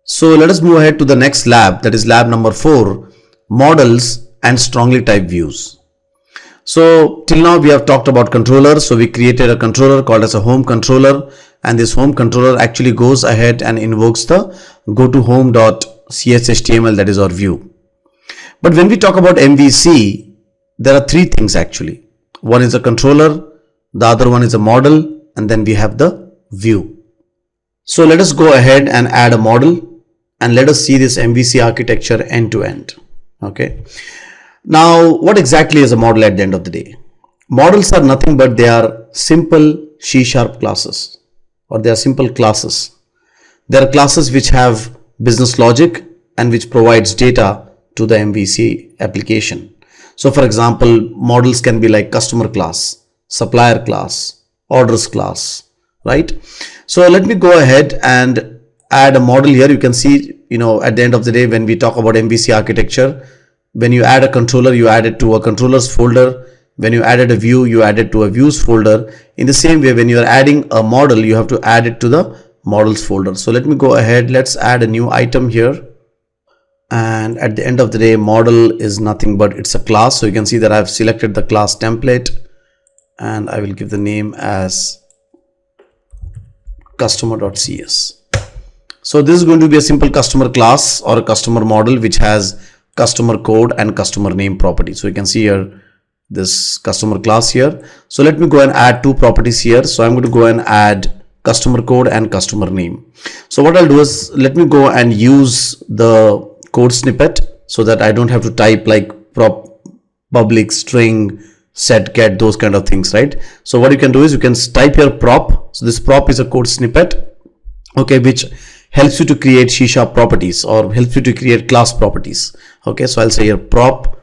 So let us move ahead to the next lab, that is lab number 4, models and strongly typed views. So till now we have talked about controllers. So we created a controller called as a home controller, and this home controller actually goes ahead and invokes the go to home.cshtml, that is our view. But when we talk about MVC, there are three things actually. One is a controller, the other one is a model, and then we have the view. So let us go ahead and add a model, and let us see this MVC architecture end to end. Okay. Now, what exactly is a model at the end of the day? Models are nothing but they are simple C# classes, or they are simple classes. They are classes which have business logic and which provides data to the MVC application. So for example, models can be like customer class, supplier class, orders class, right? So let me go ahead and add a model here. You can see, at the end of the day, when we talk about MVC architecture, when you add a controller, you add it to a controllers folder. When you added a view, you add it to a views folder. In the same way, when you are adding a model, you have to add it to the models folder. So let me go ahead. Let's add a new item here. And at the end of the day, model is nothing but it's a class. So you can see that I've selected the class template, and I will give the name as customer.cs. So this is going to be a simple customer class or a customer model which has customer code and customer name property. So you can see here this customer class here. So let me go and add two properties here. So I'm going to go and add customer code and customer name. So what I'll do is let me go and use the code snippet so that I don't have to type like public string set get, those kind of things, right? So what you can do is you can type your prop. So this prop is a code snippet, okay, which helps you to create C# properties or helps you to create class properties. Okay, so I'll say here prop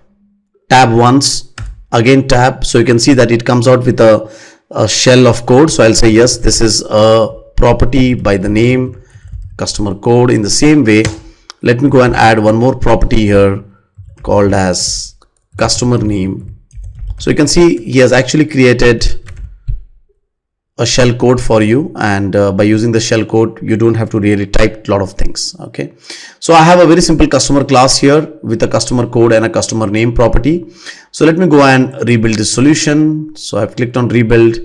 tab once, again tab. So you can see that it comes out with a shell of code. So I'll say yes, this is a property by the name customer code. In the same way, let me go and add one more property here called as customer name. So you can see he has actually created a shell code for you, and by using the shell code you don't have to really type a lot of things. Okay, so I have a very simple customer class here with a customer code and a customer name property. So let me go and rebuild this solution. So I've clicked on rebuild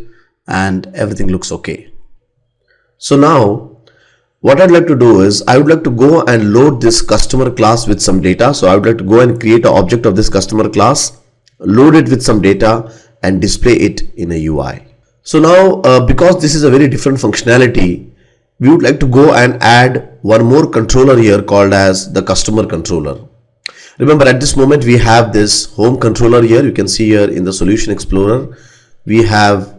and everything looks okay. So now what I'd like to do is I would like to go and load this customer class with some data. So I would like to go and create an object of this customer class, load it with some data and display it in a UI. So now because this is a very different functionality, we would like to go and add one more controller here called as the customer controller. Remember, at this moment we have this home controller here. You can see here in the solution explorer we have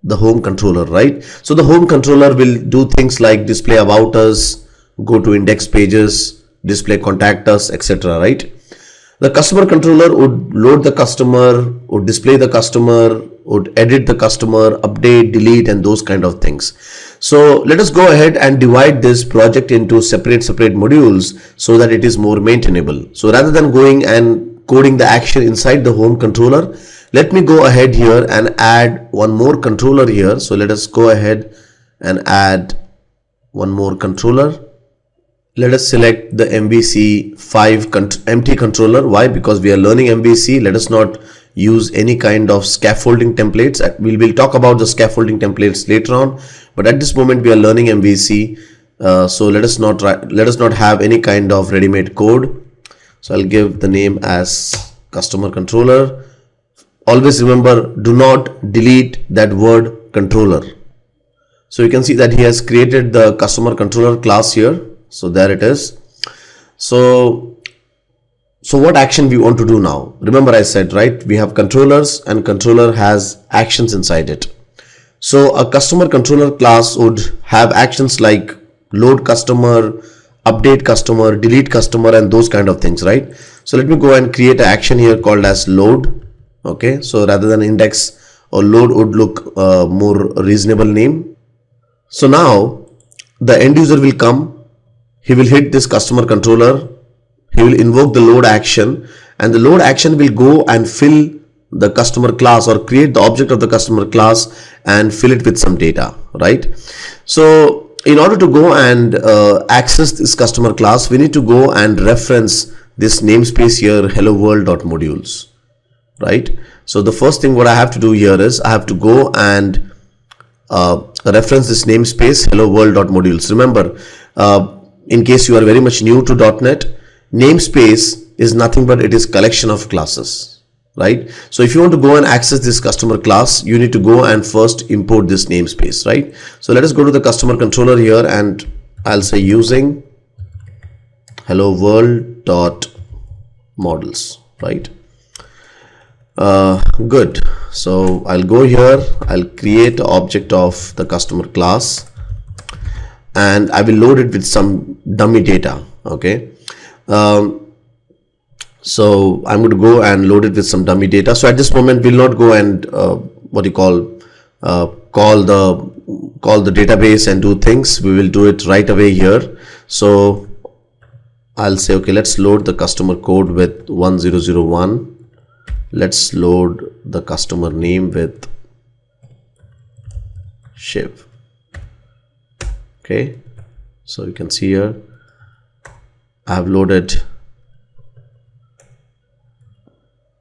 the home controller, right? So the home controller will do things like display about us, go to index pages, display contact us, etc., right? The customer controller would load the customer, would display the customer, would edit the customer, update, delete, and those kind of things. So let us go ahead and divide this project into separate modules so that it is more maintainable. So rather than going and coding the action inside the home controller, let me go ahead here and add one more controller here. So let us go ahead and add one more controller. Let us select the MVC5 empty controller. Why? Because we are learning MVC. Let us not use any kind of scaffolding templates. We will talk about the scaffolding templates later on, but at this moment we are learning MVC. So let us not have any kind of ready-made code. So I'll give the name as customer controller. Always remember, do not delete that word controller. So you can see that he has created the customer controller class here. So there it is. So what action we want to do now? Remember I said, right, we have controllers and controller has actions inside it. So a customer controller class would have actions like load customer, update customer, delete customer, and those kind of things, right? So let me go and create an action here called as load. Okay, so rather than index or load would look more reasonable name. So now the end user will come. He will hit this customer controller, he will invoke the load action, and the load action will go and fill the customer class or create the object of the customer class and fill it with some data, right? So in order to go and access this customer class, we need to go and reference this namespace here, hello world.modules, right? So the first thing what I have to do here is I have to go and reference this namespace hello world.modules. Remember, in case you are very much new to .NET, namespace is nothing but it is collection of classes, right? So if you want to go and access this customer class, you need to go and first import this namespace, right? So let us go to the customer controller here, and I'll say using hello world dot models, right? Good. So I'll go here, I'll create an object of the customer class, and I will load it with some dummy data. Okay. So I'm going to go and load it with some dummy data. So at this moment, we'll not go and call the database and do things. We will do it right away here. So I'll say, okay, let's load the customer code with 1001. Let's load the customer name with Shiv. Okay, so you can see here I have loaded.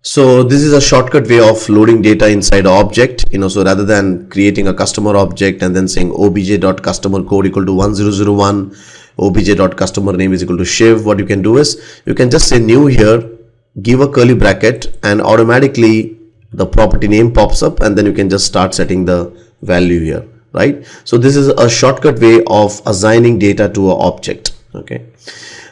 So this is a shortcut way of loading data inside an object, so rather than creating a customer object and then saying obj.customer code equal to 1001, obj.customer name is equal to Shiv, what you can do is you can just say new here, give a curly bracket, and automatically the property name pops up, and then you can just start setting the value here, right? So this is a shortcut way of assigning data to an object. Okay,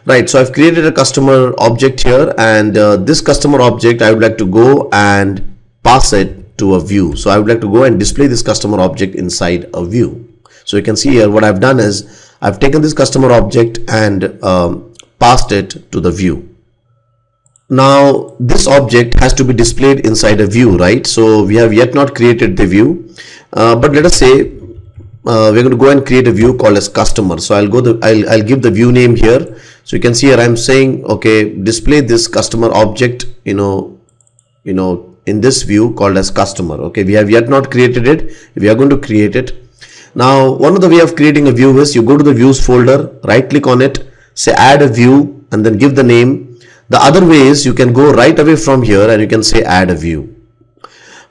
right. So I've created a customer object here, and this customer object I would like to go and pass it to a view. So I would like to go and display this customer object inside a view. So you can see here what I've done is I've taken this customer object and passed it to the view. Now this object has to be displayed inside a view, right? So we have yet not created the view, but let us say we're going to go and create a view called as customer. So I'll give the view name here. So you can see here I'm saying, okay, display this customer object, in this view called as customer. Okay, we have yet not created it. We are going to create it. Now one of the way of creating a view is you go to the views folder, right click on it, say add a view, and then give the name. The other way is you can go right away from here and you can say add a view.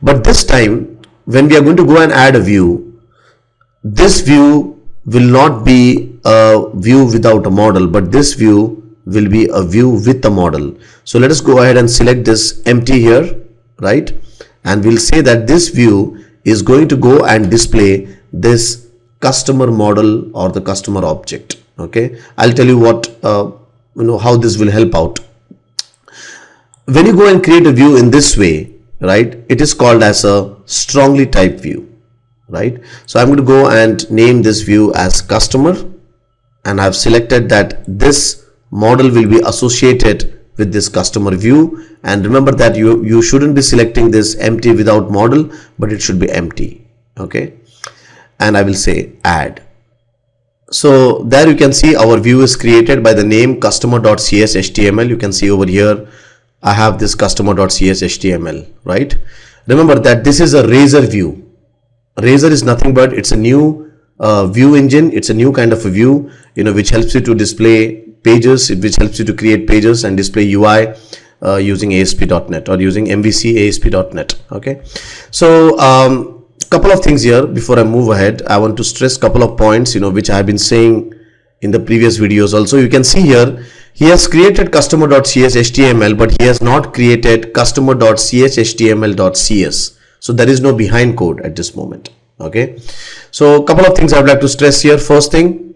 But this time when we are going to go and add a view, this view will not be a view without a model, but this view will be a view with a model. So let us go ahead and select this empty here, right? And we'll say that this view is going to go and display this customer model or the customer object. Okay, I'll tell you what how this will help out. When you go and create a view in this way, right, it is called as a strongly typed view, right? So I'm going to go and name this view as customer, and I've selected that this model will be associated with this customer view. And remember that you shouldn't be selecting this empty without model, but it should be empty. Okay, and I will say add. So there you can see our view is created by the name customer.cshtml. You can see over here I have this customer.cshtml, right? Remember that this is a Razor view. Razor is nothing but it's a new view engine. It's a new kind of a view, which helps you to display pages, which helps you to create pages and display UI using ASP.NET or using MVC ASP.NET. Okay, so couple of things here before I move ahead. I want to stress couple of points, which I have been saying in the previous videos also. You can see here he has created customer.cshtml, but he has not created customer.cshtml.cs. So there is no behind code at this moment. Okay, so a couple of things I would like to stress here. First thing,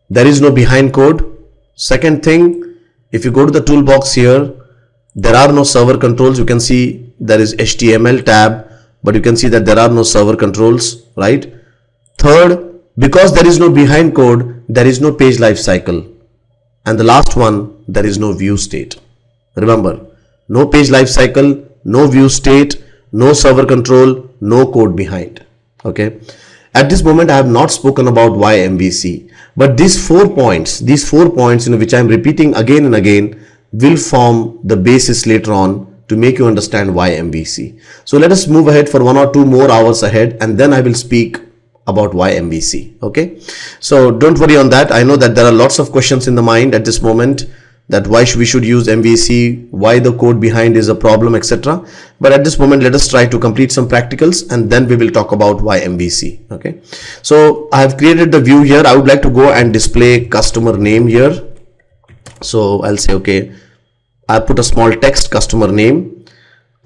there is no behind code. Second thing, if you go to the toolbox here, there are no server controls. You can see there is HTML tab, but you can see that there are no server controls, right? Third, because there is no behind code, there is no page lifecycle. And the last one, there is no view state. Remember, no page lifecycle, no view state, no server control, no code behind. Okay. At this moment, I have not spoken about why MVC, but these 4 points, which I am repeating again and again, will form the basis later on to make you understand why MVC. So let us move ahead for 1 or 2 more hours ahead, and then I will speak about why MVC. Okay, so don't worry on that. I know that there are lots of questions in the mind at this moment, that why we should use MVC, why the code behind is a problem, etc. But at this moment, let us try to complete some practicals, and then we will talk about why MVC. Okay, so I have created the view here. I would like to go and display customer name here. So I'll say, okay, I put a small text, customer name.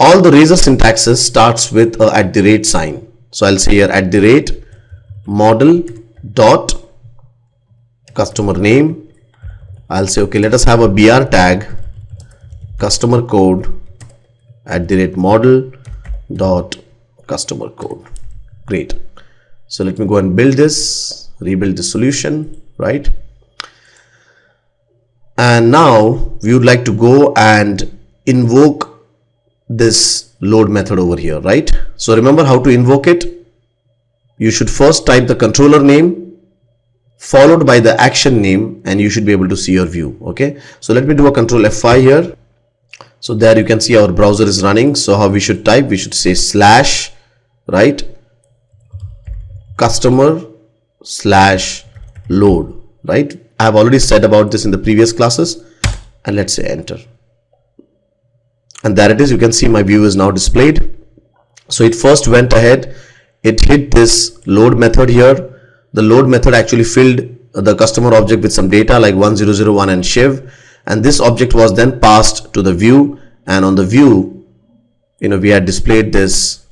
All the Razor syntaxes starts with a @ sign. So I'll say here @model dot customer name. I'll say, okay, let us have a BR tag, customer code @model dot customer code. Great. So let me go and build this, rebuild the solution, right? And now we would like to go and invoke this load method over here, right? So remember how to invoke it. You should first type the controller name followed by the action name, and you should be able to see your view. Okay, so let me do a control F5 here. So there you can see our browser is running. So how we should type, we should say slash, right, customer slash load, right? I have already said about this in the previous classes, and let's say enter. And there it is. You can see my view is now displayed. So it first went ahead, it hit this load method here. The load method actually filled the customer object with some data like 1001 and Shiv, and this object was then passed to the view, and on the view, we had displayed this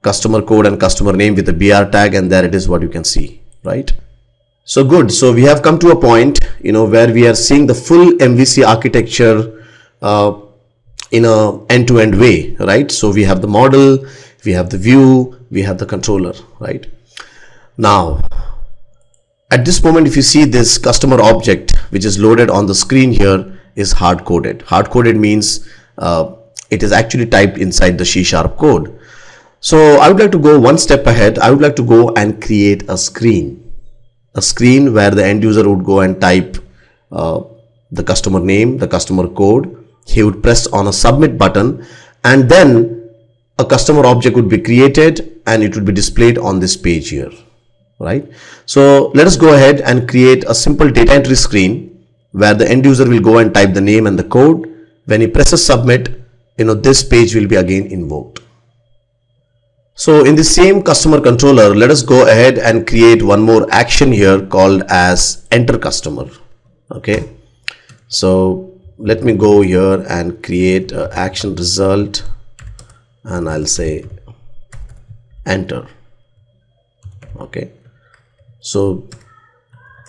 customer code and customer name with the BR tag, and there it is, what you can see, right? So good. So we have come to a point, where we are seeing the full MVC architecture in a end-to-end way, right? So we have the model, we have the view, we have the controller, right? Now, at this moment, if you see this customer object, which is loaded on the screen here, is hard-coded. Hard-coded means it is actually typed inside the C# code. So I would like to go one step ahead. I would like to go and create a screen where the end user would go and type the customer name, the customer code. He would press on a submit button, and then a customer object would be created and it would be displayed on this page here, right? So let us go ahead and create a simple data entry screen where the end user will go and type the name and the code. When he presses submit, this page will be again invoked. So in the same customer controller, let us go ahead and create one more action here called as enter customer. Okay, so let me go here and create an action result, and I'll say enter. Okay, so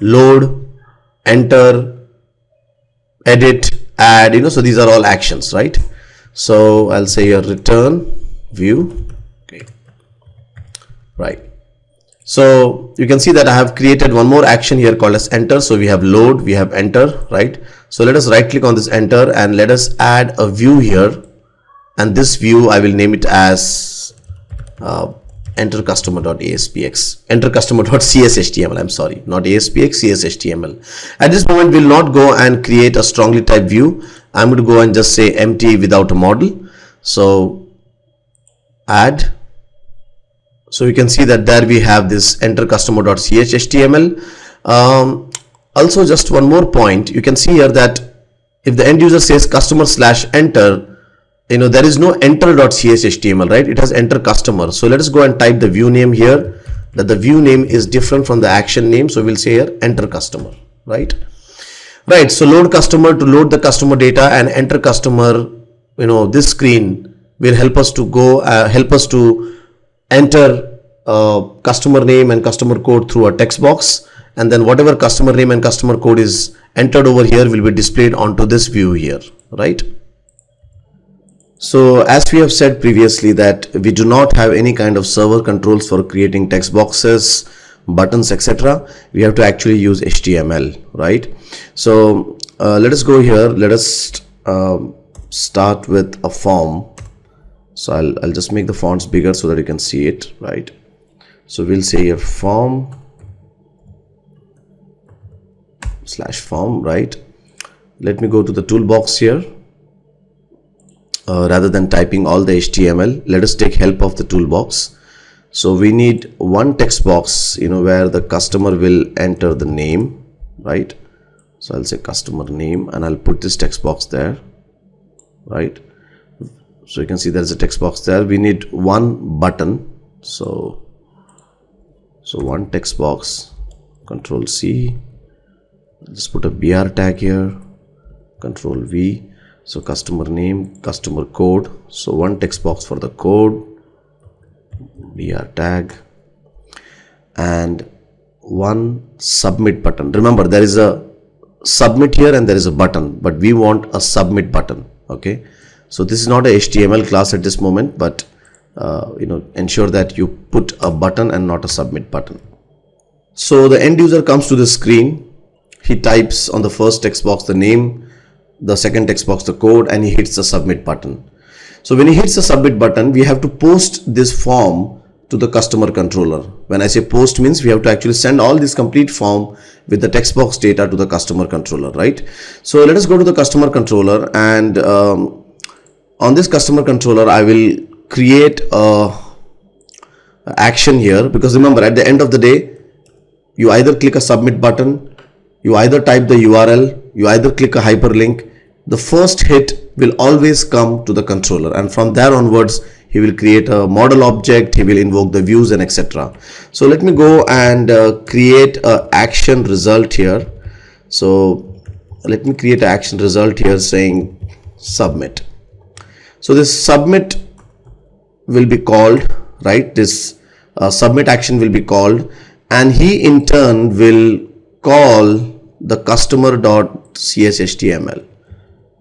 load, enter, edit, add, so these are all actions, right? So I'll say here return view. Okay, right. So you can see that I have created one more action here called as enter. So we have load, we have enter, right? So let us right click on this enter and let us add a view here, and this view I will name it as enter customer.aspx, enter customer.cshtml. I'm sorry, not aspx, cshtml. At this moment, we'll not go and create a strongly typed view. I'm going to go and just say empty without a model. So add. So you can see that there we have this enter customer.chhtml. Also, just one more point, you can see here that if the end user says customer/enter, there is no enter.chhtml, right? It has enter customer. So let us go and type the view name here, that the view name is different from the action name. So we'll say here enter customer, right? Right. So load customer to load the customer data, and enter customer, this screen will help us to go, enter customer name and customer code through a text box, and then whatever customer name and customer code is entered over here will be displayed onto this view here, right? So as we have said previously that we do not have any kind of server controls for creating text boxes, buttons, etc. We have to actually use HTML, right? So let us go here. Let us start with a form. So I'll just make the fonts bigger so that you can see it, right? So we'll say here form /form, right? Let me go to the toolbox here. Rather than typing all the HTML, let us take help of the toolbox. So we need one text box, where the customer will enter the name, right? So I'll say customer name and I'll put this text box there, right? So you can see there's a text box there. We need one button. So one text box, Control C, just put a BR tag here, Control V. So customer name, customer code. So one text box for the code, BR tag, and one submit button. Remember, there is a submit here and there is a button, but we want a submit button. Okay, so this is not a HTML class at this moment, but ensure that you put a button and not a submit button. So the end user comes to the screen, he types on the first text box the name, the second text box the code, and he hits the submit button. So when he hits the submit button, we have to post this form to the customer controller. When I say post, means we have to actually send all this complete form with the text box data to the customer controller, right? So let us go to the customer controller, and on this customer controller I will create a action here, because remember, at the end of the day, you either click a submit button, you either type the URL, you either click a hyperlink. The first hit will always come to the controller, and from there onwards he will create a model object, he will invoke the views and etc. So let me go and create a action result here. So let me create an action result here saying submit. So this submit will be called, right? This submit action will be called, and he in turn will call the customer.cshtml.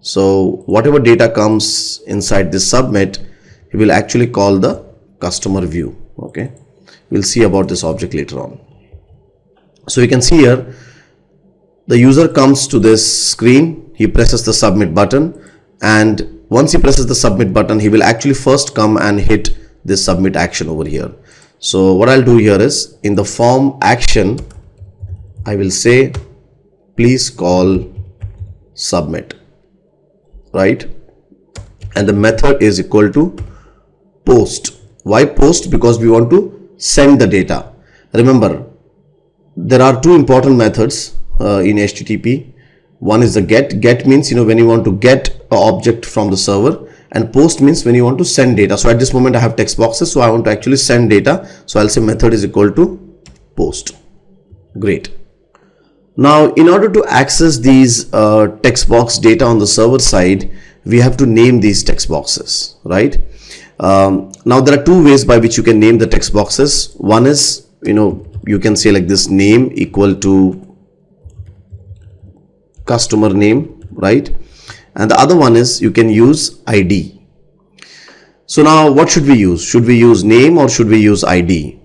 So whatever data comes inside this submit, he will actually call the customer view. Okay, we'll see about this object later on. So you can see here, the user comes to this screen, he presses the submit button, and once he presses the submit button, he will actually first come and hit this submit action over here. So what I'll do here is, in the form action, I will say please call submit, right? And the method is equal to post. Why post? Because we want to send the data. Remember, there are two important methods in HTTP. One is the get. Get means when you want to get an object from the server, and post means when you want to send data. So at this moment I have text boxes, so I want to actually send data, so I'll say method is equal to post. Great. Now in order to access these text box data on the server side, we have to name these text boxes, right? Now there are two ways by which you can name the text boxes. One is, you can say like this, name equal to customer name, right? And the other one is you can use ID. So now what should we use? Should we use name or should we use ID?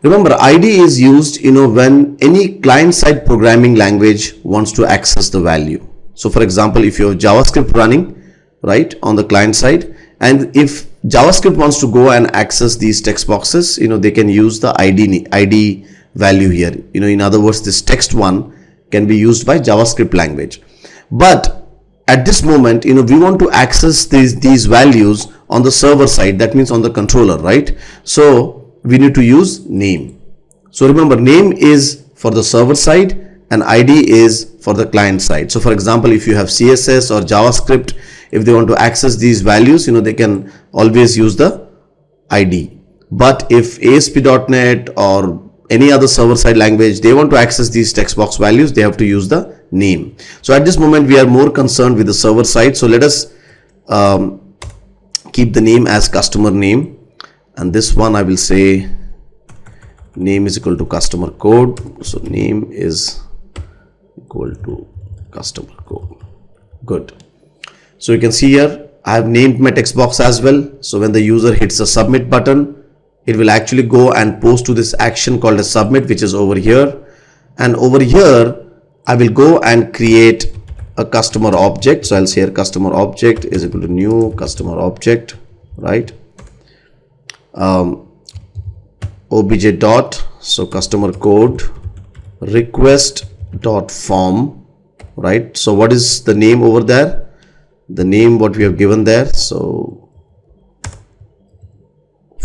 Remember, ID is used when any client-side programming language wants to access the value. So for example, if you have JavaScript running, right, on the client side, and if JavaScript wants to go and access these text boxes, they can use the ID value here. In other words, this text one can be used by JavaScript language. But at this moment, we want to access these values on the server side, that means on the controller, right? So we need to use name. So remember, name is for the server side and ID is for the client side. So for example, if you have CSS or JavaScript, if they want to access these values, they can always use the ID. But if ASP.NET or any other server side language, they want to access these text box values, they have to use the name. So at this moment we are more concerned with the server side, so let us keep the name as customer name, and this one I will say name is equal to customer code. So name is equal to customer code. Good. So you can see here I have named my text box as well. So when the user hits the submit button, it will actually go and post to this action called as submit, which is over here. And over here I will go and create a customer object. So I'll say here customer object is equal to new customer object, right? Obj dot, so customer code request dot form, right? So what is the name over there? The name what we have given there, so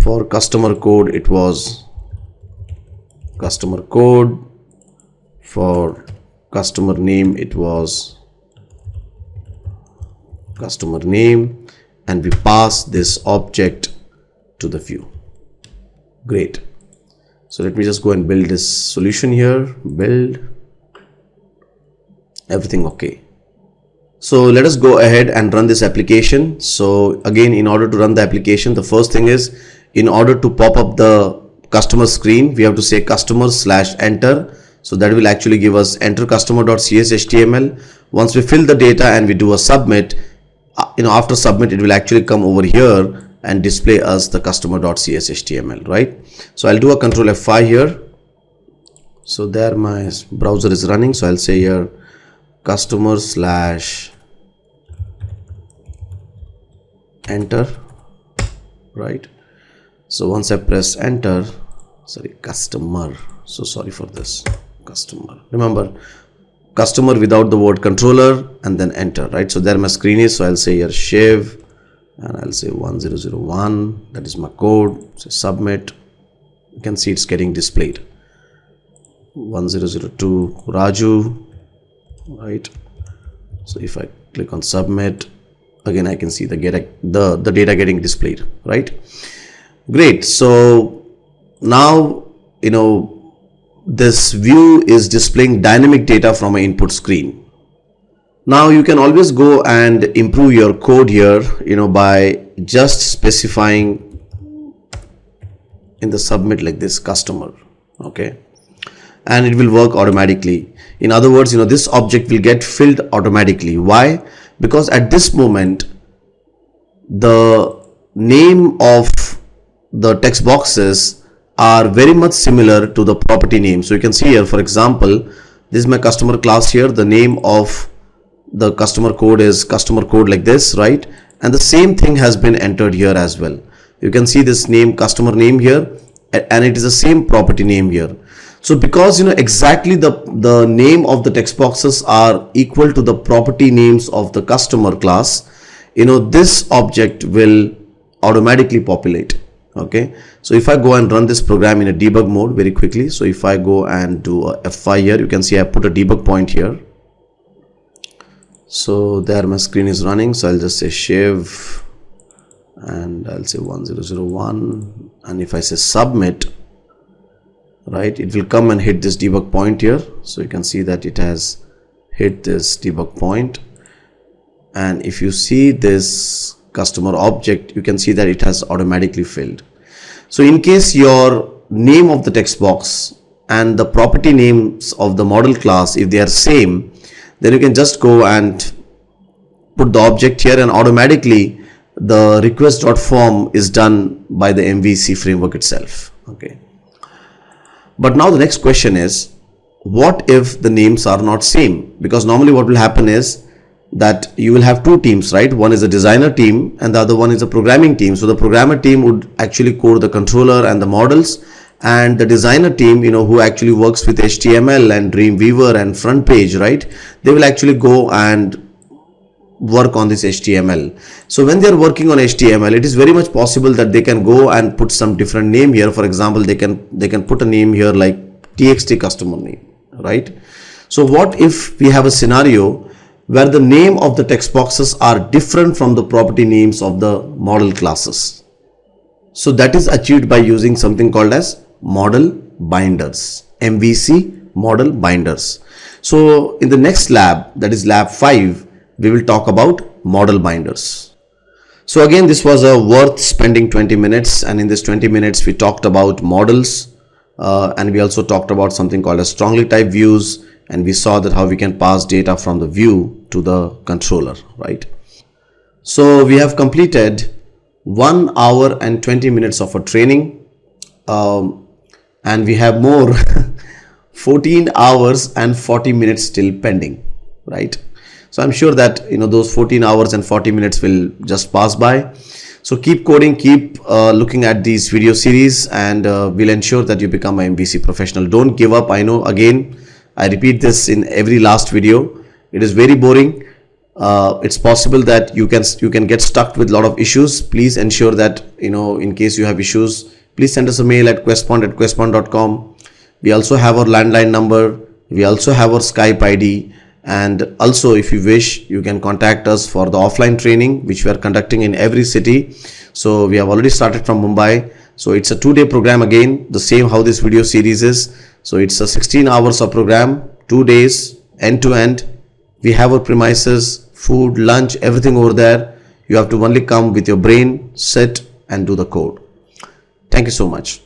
For customer code, it was customer code. For customer name, it was customer name, and we pass this object to the view. Great. So let me just go and build this solution here. Build. Everything okay. So let us go ahead and run this application. So again, in order to run the application, the first thing is, in order to pop up the customer screen, we have to say customer/enter. So that will actually give us enter customer.cshtml. Once we fill the data and we do a submit, after submit, it will actually come over here and display us the customer.cshtml, right? So I'll do a control F5 here. So there my browser is running. So I'll say here customer/enter, right? So once I press enter, customer, so sorry for this, customer, remember customer without the word controller, and then enter, right? So there my screen is. So I'll say here Shiv, and I'll say 1001, that is my code. So submit, you can see it's getting displayed. 1002 Raju, right? So if I click on submit, again I can see the data getting displayed, right? Great. So now this view is displaying dynamic data from an input screen. Now you can always go and improve your code here, by just specifying in the submit like this customer, okay, and it will work automatically. In other words, this object will get filled automatically. Why? Because at this moment the name of the text boxes are very much similar to the property name. So you can see here, for example, this is my customer class here. The name of the customer code is customer code like this, right? And the same thing has been entered here as well. You can see this name, customer name here, and it is the same property name here. So because exactly the name of the text boxes are equal to the property names of the customer class, this object will automatically populate. Okay, so if I go and run this program in a debug mode very quickly, so if I go and do a F5 here, you can see I put a debug point here. So there my screen is running. So I'll just say Shiv, and I'll say 1001, and if I say submit, right, it will come and hit this debug point here. So you can see that it has hit this debug point, and if you see this customer object, you can see that it has automatically filled. So in case your name of the text box and the property names of the model class, if they are same, then you can just go and put the object here, and automatically the request.form is done by the MVC framework itself. Okay. But now the next question is, what if the names are not same? Because normally what will happen is that you will have two teams, right? One is a designer team and the other one is a programming team. So the programmer team would actually code the controller and the models, and the designer team, who actually works with HTML and Dreamweaver and front page, right? They will actually go and work on this HTML. So when they are working on HTML, it is very much possible that they can go and put some different name here. For example, they can put a name here like TXT customer name, right? So what if we have a scenario where the name of the text boxes are different from the property names of the model classes? So that is achieved by using something called as model binders, MVC model binders. So in the next lab, that is lab 5, we will talk about model binders. So again, this was worth spending 20 minutes, and in this 20 minutes we talked about models, and we also talked about something called as strongly typed views, and we saw that how we can pass data from the view to the controller, right? So we have completed 1 hour and 20 minutes of a training, and we have more 14 hours and 40 minutes still pending, right? So I'm sure that those 14 hours and 40 minutes will just pass by. So keep coding, keep looking at these video series, and we'll ensure that you become an MVC professional. Don't give up. I know, again, I repeat this in every last video. It is very boring. it's possible that you can get stuck with a lot of issues. Please ensure that, in case you have issues, please send us a mail at questpond@questpond.com. We also have our landline number. We also have our Skype ID. And also, if you wish, you can contact us for the offline training, which we are conducting in every city. So we have already started from Mumbai. So it's a 2-day program again, the same how this video series is. So it's a 16 hours of program, 2 days, end to end. We have our premises, food, lunch, everything over there. You have to only come with your brain, sit and do the code. Thank you so much.